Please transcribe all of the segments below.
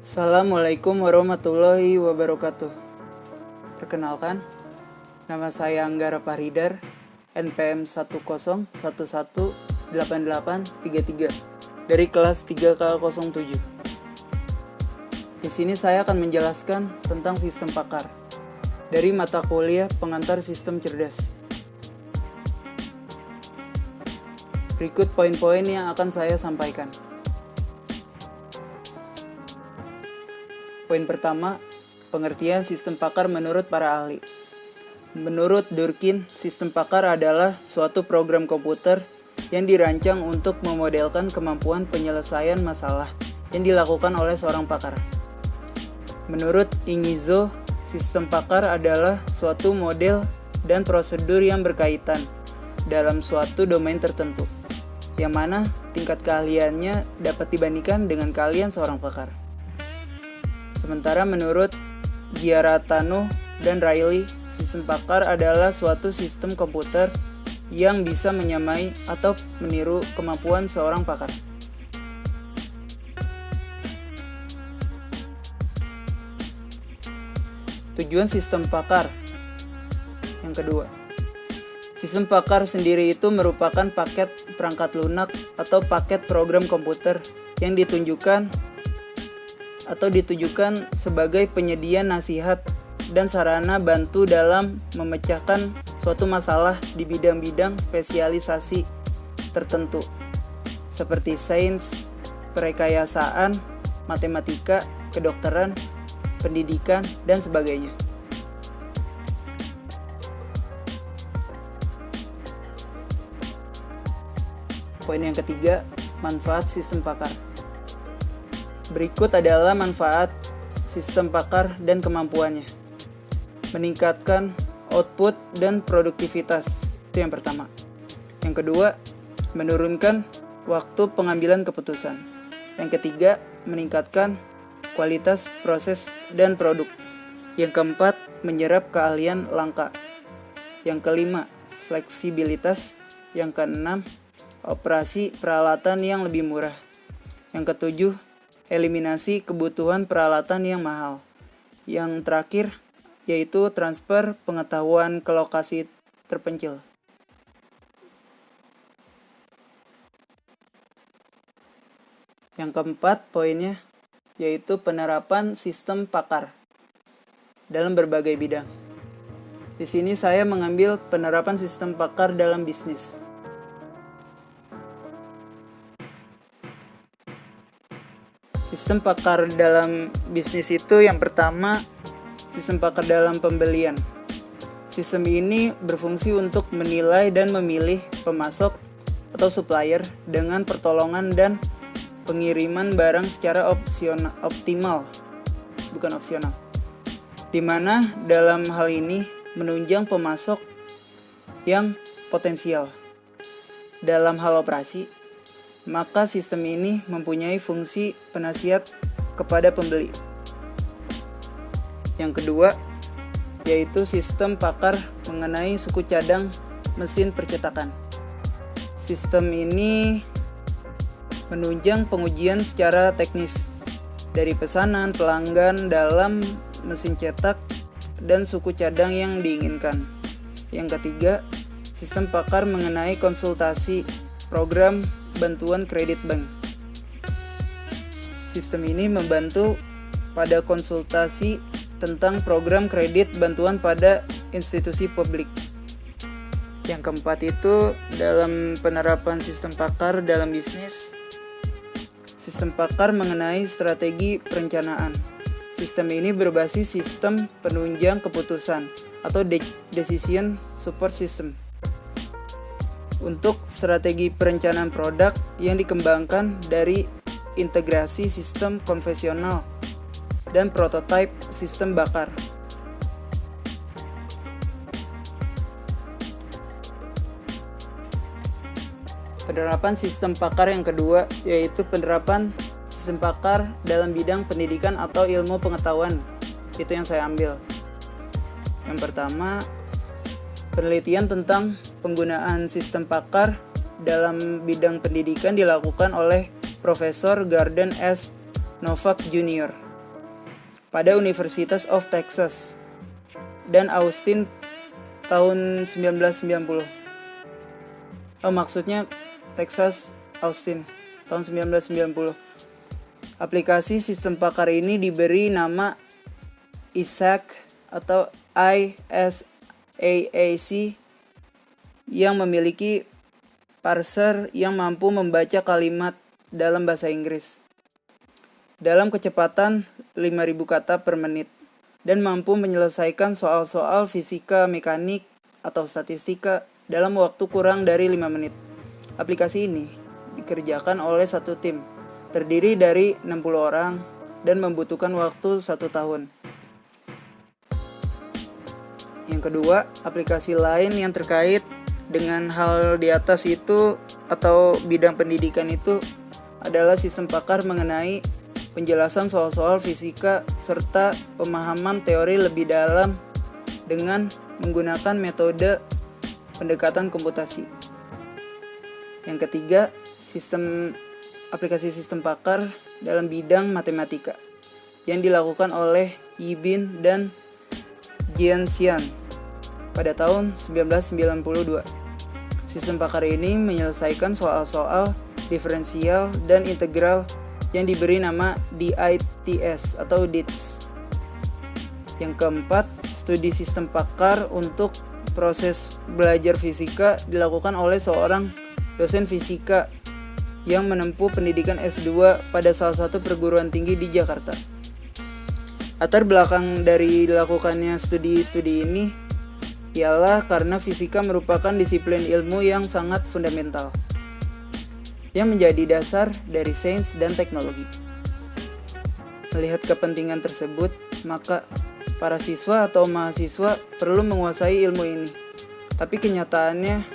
Assalamualaikum warahmatullahi wabarakatuh. Perkenalkan, nama saya Anggara Faridar, NPM 10118833 dari kelas 3K07. Di sini saya akan menjelaskan tentang sistem pakar dari mata kuliah pengantar sistem cerdas. Berikut poin-poin yang akan saya sampaikan. Poin pertama, pengertian sistem pakar menurut para ahli. Menurut Durkheim, sistem pakar adalah suatu program komputer yang dirancang untuk memodelkan kemampuan penyelesaian masalah yang dilakukan oleh seorang pakar. Menurut Ingizo, sistem pakar adalah suatu model dan prosedur yang berkaitan dalam suatu domain tertentu, yang mana tingkat keahliannya dapat dibandingkan dengan keahlian seorang pakar. Sementara menurut Giaratano dan Riley, sistem pakar adalah suatu sistem komputer yang bisa menyamai atau meniru kemampuan seorang pakar. Tujuan sistem pakar. Yang kedua, sistem pakar sendiri itu merupakan paket perangkat lunak atau paket program komputer yang ditujukan sebagai penyedia nasihat dan sarana bantu dalam memecahkan suatu masalah di bidang-bidang spesialisasi tertentu seperti sains, perekayasaan, matematika, kedokteran, pendidikan, dan sebagainya. Poin yang ketiga, manfaat sistem pakar. Berikut adalah manfaat sistem pakar dan kemampuannya. Meningkatkan output dan produktivitas, itu yang pertama. Yang kedua, menurunkan waktu pengambilan keputusan. Yang ketiga, meningkatkan kualitas proses dan produk. Yang keempat, menyerap keahlian langka. Yang kelima, fleksibilitas. Yang keenam, operasi peralatan yang lebih murah. Yang ketujuh, eliminasi kebutuhan peralatan yang mahal. Yang terakhir, yaitu transfer pengetahuan ke lokasi terpencil. Yang keempat poinnya, yaitu penerapan sistem pakar dalam berbagai bidang. Di sini saya mengambil penerapan sistem pakar dalam bisnis. Sistem pakar dalam bisnis itu yang pertama, sistem pakar dalam pembelian. Sistem ini berfungsi untuk menilai dan memilih pemasok atau supplier dengan pertolongan dan pengiriman barang secara optimal, di mana dalam hal ini menunjang pemasok yang potensial. Dalam hal operasi, maka sistem ini mempunyai fungsi penasihat kepada pembeli. Yang kedua, yaitu sistem pakar mengenai suku cadang mesin percetakan. Sistem ini menunjang pengujian secara teknis dari pesanan pelanggan dalam mesin cetak dan suku cadang yang diinginkan. Yang ketiga, sistem pakar mengenai konsultasi program bantuan kredit bank. Sistem ini membantu pada konsultasi tentang program kredit bantuan pada institusi publik. Yang keempat itu dalam penerapan sistem pakar dalam bisnis, sistem pakar mengenai strategi perencanaan. Sistem ini berbasis sistem penunjang keputusan atau decision support system untuk strategi perencanaan produk yang dikembangkan dari integrasi sistem konvensional dan prototipe sistem bakar. Penerapan sistem pakar yang kedua, yaitu penerapan sistem pakar dalam bidang pendidikan atau ilmu pengetahuan. Itu yang saya ambil. Yang pertama, penelitian tentang penggunaan sistem pakar dalam bidang pendidikan dilakukan oleh Profesor Gordon S. Novak Jr. pada University of Texas dan Austin tahun 1990. Maksudnya Texas, Austin tahun 1990. Aplikasi sistem pakar ini diberi nama ISAC atau ISAAC yang memiliki parser yang mampu membaca kalimat dalam bahasa Inggris dalam kecepatan 5.000 kata per menit dan mampu menyelesaikan soal-soal fisika mekanik atau statistika dalam waktu kurang dari 5 menit. Aplikasi ini dikerjakan oleh satu tim, terdiri dari 60 orang dan membutuhkan waktu 1 tahun. Yang kedua, aplikasi lain yang terkait dengan hal di atas itu atau bidang pendidikan itu adalah sistem pakar mengenai penjelasan soal-soal fisika serta pemahaman teori lebih dalam dengan menggunakan metode pendekatan komputasi. Yang ketiga, aplikasi sistem pakar dalam bidang matematika yang dilakukan oleh Yibin dan Jianxian pada tahun 1992. Sistem pakar ini menyelesaikan soal-soal diferensial dan integral yang diberi nama DITS atau DITS. Yang keempat, studi sistem pakar untuk proses belajar fisika dilakukan oleh seorang dosen fisika yang menempuh pendidikan S2 pada salah satu perguruan tinggi di Jakarta. Latar belakang dari dilakukannya studi-studi ini ialah karena fisika merupakan disiplin ilmu yang sangat fundamental yang menjadi dasar dari sains dan teknologi. Melihat kepentingan tersebut, maka para siswa atau mahasiswa perlu menguasai ilmu ini. Tapi kenyataannya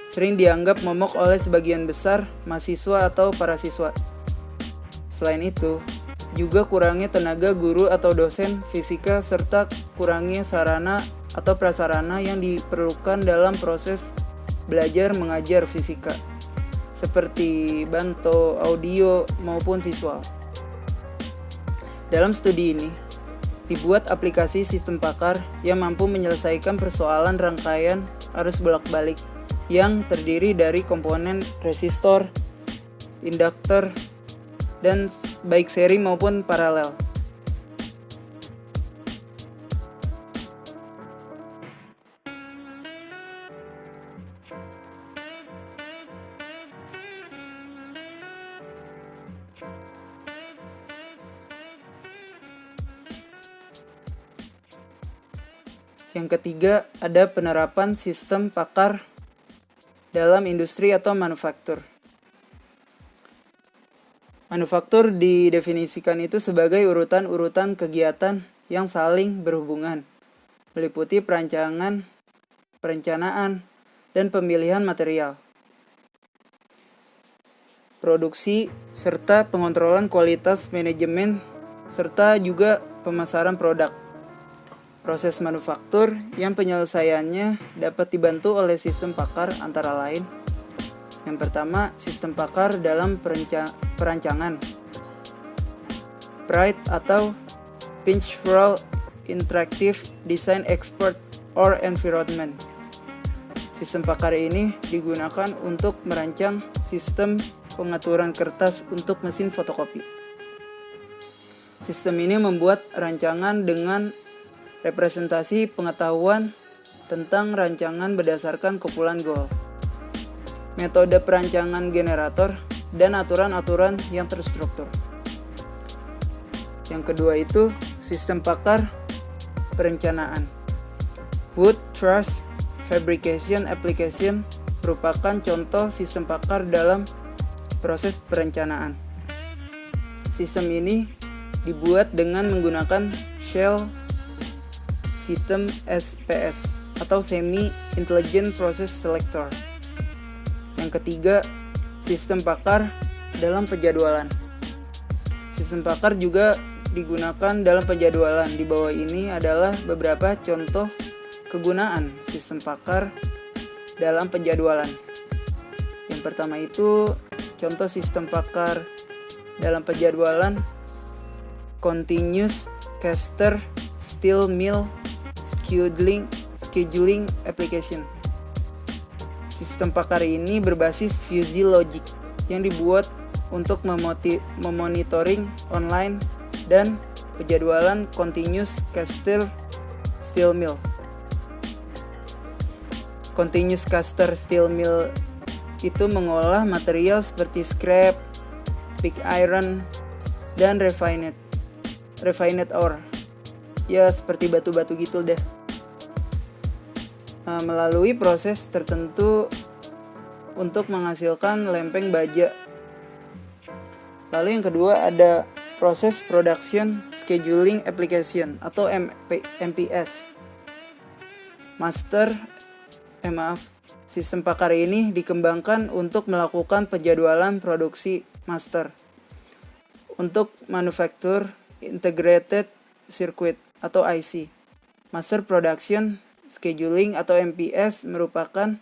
sering dianggap momok oleh sebagian besar mahasiswa atau para siswa. Selain itu, juga kurangnya tenaga guru atau dosen fisika serta kurangnya sarana atau prasarana yang diperlukan dalam proses belajar mengajar fisika, seperti bantu audio maupun visual. Dalam studi ini, dibuat aplikasi sistem pakar yang mampu menyelesaikan persoalan rangkaian arus bolak-balik yang terdiri dari komponen resistor, induktor, dan baik seri maupun paralel. Yang ketiga, ada penerapan sistem pakar dalam industri atau manufaktur. Manufaktur didefinisikan itu sebagai urutan-urutan kegiatan yang saling berhubungan, meliputi perencanaan, dan pemilihan material, produksi, serta pengontrolan kualitas manajemen, serta juga pemasaran produk. Proses manufaktur yang penyelesaiannya dapat dibantu oleh sistem pakar antara lain. Yang pertama, sistem pakar dalam perancangan. PRIDE atau Principal Interactive Design Expert or Environment. Sistem pakar ini digunakan untuk merancang sistem pengaturan kertas untuk mesin fotokopi. Sistem ini membuat rancangan dengan representasi pengetahuan tentang rancangan berdasarkan kumpulan goal, metode perancangan generator, dan aturan-aturan yang terstruktur. Yang kedua itu sistem pakar perencanaan. Wood Truss Fabrication Application merupakan contoh sistem pakar dalam proses perencanaan. Sistem ini dibuat dengan menggunakan Shell System SPS atau Semi Intelligent Process Selector. Yang ketiga, sistem pakar dalam penjadwalan. Sistem pakar juga digunakan dalam penjadwalan. Di bawah ini adalah beberapa contoh kegunaan sistem pakar dalam penjadwalan. Yang pertama itu contoh sistem pakar dalam penjadwalan Continuous caster steel mill scheduling application. Sistem Packard ini berbasis fuzzy logic yang dibuat untuk memonitoring online dan penjadwalan continuous caster steel mill. Continuous caster steel mill itu mengolah material seperti scrap, pig iron, dan refined ore. Ya, seperti batu-batu gitu deh. Melalui proses tertentu untuk menghasilkan lempeng baja. Lalu yang kedua ada proses production scheduling application atau MPS. Sistem Packard ini dikembangkan untuk melakukan penjadwalan produksi master untuk manufacture integrated circuit atau IC. Master production scheduling atau MPS merupakan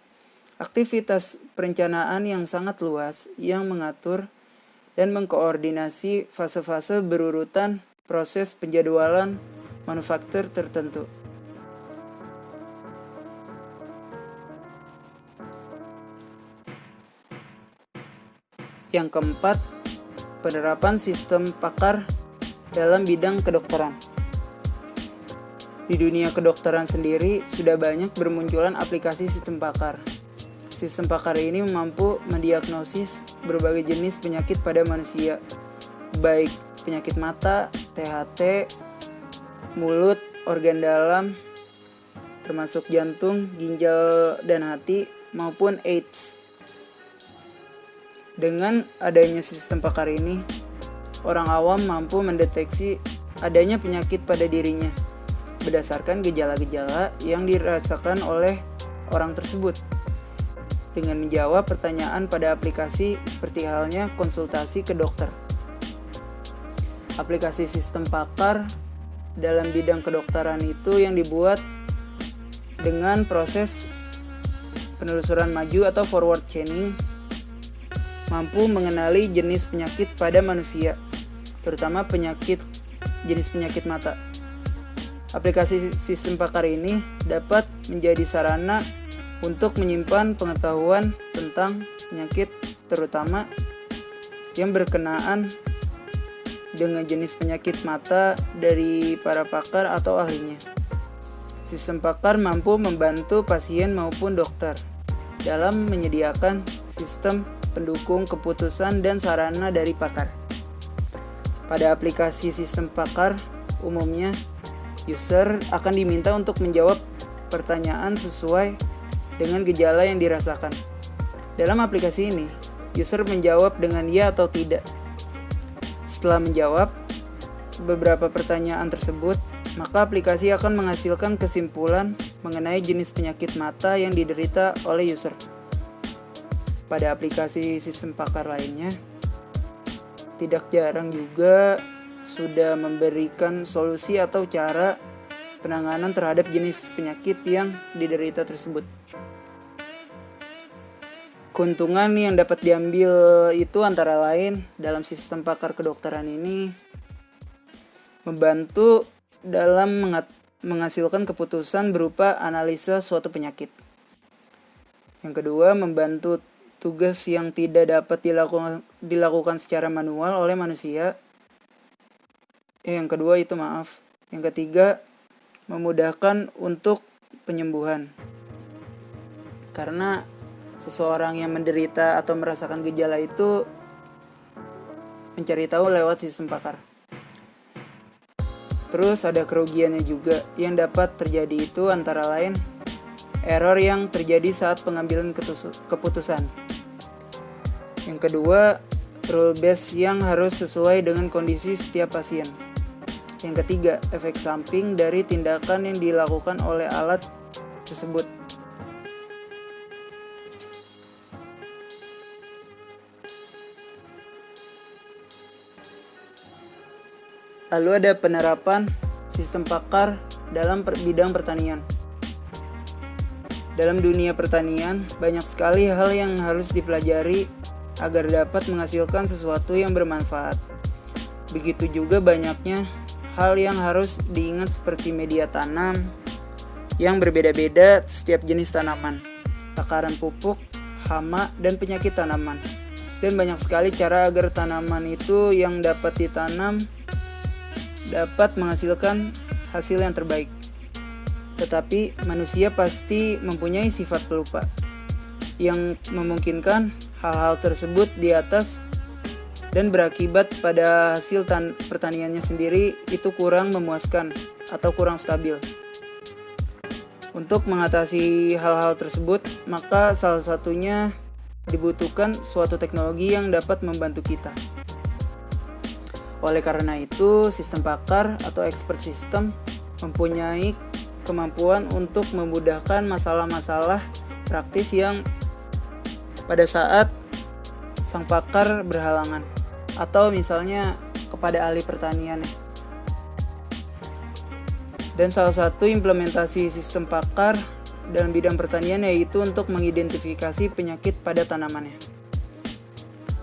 aktivitas perencanaan yang sangat luas yang mengatur dan mengkoordinasi fase-fase berurutan proses penjadwalan manufaktur tertentu. Yang keempat, penerapan sistem Packard dalam bidang kedokteran. Di dunia kedokteran sendiri sudah banyak bermunculan aplikasi sistem Packard. Sistem Packard ini mampu mendiagnosis berbagai jenis penyakit pada manusia, baik penyakit mata, THT, mulut, organ dalam, termasuk jantung, ginjal, dan hati, maupun AIDS. Dengan adanya sistem Packard ini, orang awam mampu mendeteksi adanya penyakit pada dirinya berdasarkan gejala-gejala yang dirasakan oleh orang tersebut dengan menjawab pertanyaan pada aplikasi seperti halnya konsultasi ke dokter. Aplikasi sistem Packard dalam bidang kedokteran itu yang dibuat dengan proses penelusuran maju atau forward chaining, mampu mengenali jenis penyakit pada manusia, terutama jenis penyakit mata. Aplikasi sistem Packard ini dapat menjadi sarana untuk menyimpan pengetahuan tentang penyakit, terutama yang berkenaan dengan jenis penyakit mata dari para pakar atau ahlinya. Sistem Packard mampu membantu pasien maupun dokter dalam menyediakan sistem pendukung keputusan dan sarana dari pakar. Pada aplikasi sistem Packard, umumnya user akan diminta untuk menjawab pertanyaan sesuai dengan gejala yang dirasakan. Dalam aplikasi ini, user menjawab dengan ya atau tidak. Setelah menjawab beberapa pertanyaan tersebut, maka aplikasi akan menghasilkan kesimpulan mengenai jenis penyakit mata yang diderita oleh user. Pada aplikasi sistem Packard lainnya, tidak jarang juga sudah memberikan solusi atau cara penanganan terhadap jenis penyakit yang diderita tersebut. Keuntungan yang dapat diambil itu antara lain dalam sistem Packard kedokteran ini membantu dalam menghasilkan keputusan berupa analisa suatu penyakit. Yang kedua, membantu tugas yang tidak dapat dilakukan secara manual oleh manusia. Yang ketiga, memudahkan untuk penyembuhan. Karena seseorang yang menderita atau merasakan gejala itu mencari tahu lewat sistem Packard. Terus ada kerugiannya juga yang dapat terjadi itu antara lain error yang terjadi saat pengambilan keputusan. Yang kedua, rule base yang harus sesuai dengan kondisi setiap pasien. Yang ketiga, efek samping dari tindakan yang dilakukan oleh alat tersebut. Lalu ada penerapan sistem Packard dalam bidang pertanian. Dalam dunia pertanian, banyak sekali hal yang harus dipelajari agar dapat menghasilkan sesuatu yang bermanfaat. Begitu juga banyaknya hal yang harus diingat seperti media tanam yang berbeda-beda setiap jenis tanaman, takaran pupuk, hama, dan penyakit tanaman. Dan banyak sekali cara agar tanaman itu yang dapat ditanam dapat menghasilkan hasil yang terbaik. Tetapi manusia pasti mempunyai sifat pelupa yang memungkinkan hal-hal tersebut di atas dan berakibat pada hasil pertaniannya sendiri itu kurang memuaskan atau kurang stabil. Untuk mengatasi hal-hal tersebut, maka salah satunya dibutuhkan suatu teknologi yang dapat membantu kita. Oleh karena itu, sistem pakar atau expert system mempunyai kemampuan untuk memudahkan masalah-masalah praktis yang pada saat sang pakar berhalangan, atau misalnya kepada ahli pertanian. Dan salah satu implementasi sistem pakar dalam bidang pertanian yaitu untuk mengidentifikasi penyakit pada tanamannya.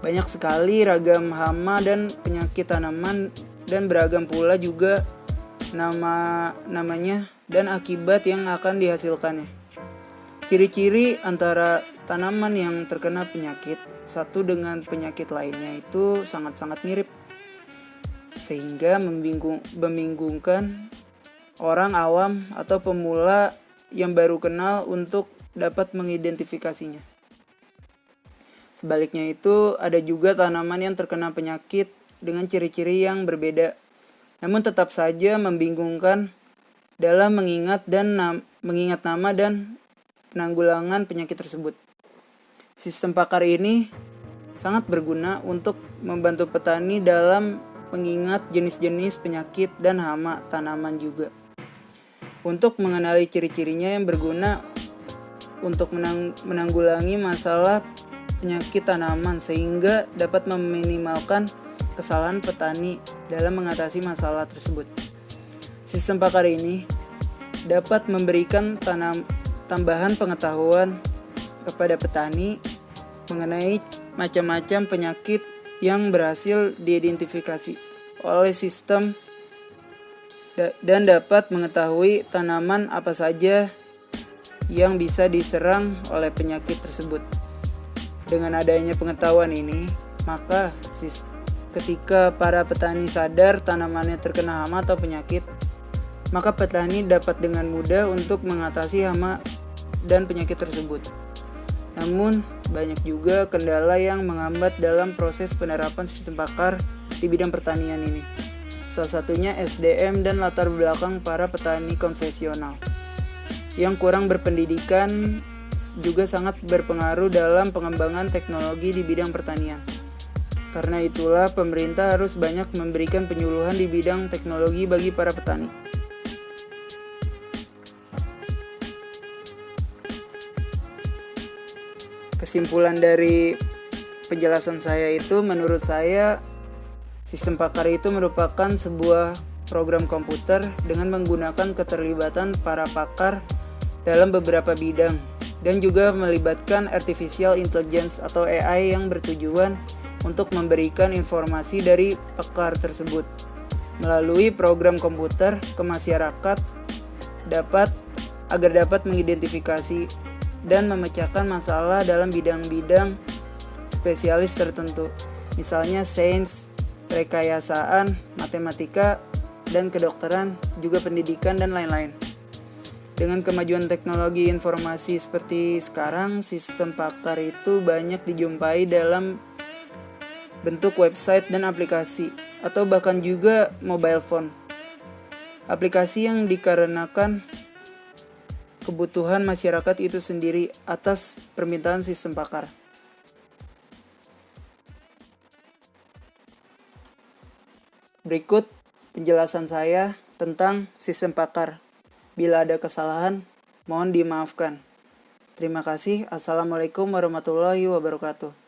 Banyak sekali ragam hama dan penyakit tanaman dan beragam pula juga namanya dan akibat yang akan dihasilkannya. Ciri-ciri antara tanaman yang terkena penyakit satu dengan penyakit lainnya itu sangat-sangat mirip, sehingga membingungkan orang awam atau pemula yang baru kenal untuk dapat mengidentifikasinya. Sebaliknya itu, ada juga tanaman yang terkena penyakit dengan ciri-ciri yang berbeda, namun tetap saja membingungkan dalam mengingat nama dan penanggulangan penyakit tersebut. Sistem pakar ini sangat berguna untuk membantu petani dalam mengingat jenis-jenis penyakit dan hama tanaman juga. Untuk mengenali ciri-cirinya yang berguna untuk menanggulangi masalah penyakit tanaman sehingga dapat meminimalkan kesalahan petani dalam mengatasi masalah tersebut. Sistem pakar ini dapat memberikan tambahan pengetahuan kepada petani mengenai macam-macam penyakit yang berhasil diidentifikasi oleh sistem dan dapat mengetahui tanaman apa saja yang bisa diserang oleh penyakit tersebut. Dengan adanya pengetahuan ini, maka ketika para petani sadar tanamannya terkena hama atau penyakit, maka petani dapat dengan mudah untuk mengatasi hama dan penyakit tersebut. Namun, banyak juga kendala yang menghambat dalam proses penerapan sistem pakar di bidang pertanian ini. Salah satunya SDM dan latar belakang para petani konvensional yang kurang berpendidikan juga sangat berpengaruh dalam pengembangan teknologi di bidang pertanian. Karena itulah pemerintah harus banyak memberikan penyuluhan di bidang teknologi bagi para petani. Kesimpulan dari penjelasan saya itu, menurut saya sistem pakar itu merupakan sebuah program komputer dengan menggunakan keterlibatan para pakar dalam beberapa bidang dan juga melibatkan artificial intelligence atau AI yang bertujuan untuk memberikan informasi dari pakar tersebut melalui program komputer ke masyarakat agar dapat mengidentifikasi dan memecahkan masalah dalam bidang-bidang spesialis tertentu, misalnya sains, rekayasaan, matematika, dan kedokteran, juga pendidikan dan lain-lain. Dengan kemajuan teknologi informasi seperti sekarang, sistem pakar itu banyak dijumpai dalam bentuk website dan aplikasi, atau bahkan juga mobile phone. Aplikasi yang dikarenakan kebutuhan masyarakat itu sendiri atas permintaan sistem pakar. Berikut penjelasan saya tentang sistem pakar. Bila ada kesalahan, mohon dimaafkan. Terima kasih. Assalamualaikum warahmatullahi wabarakatuh.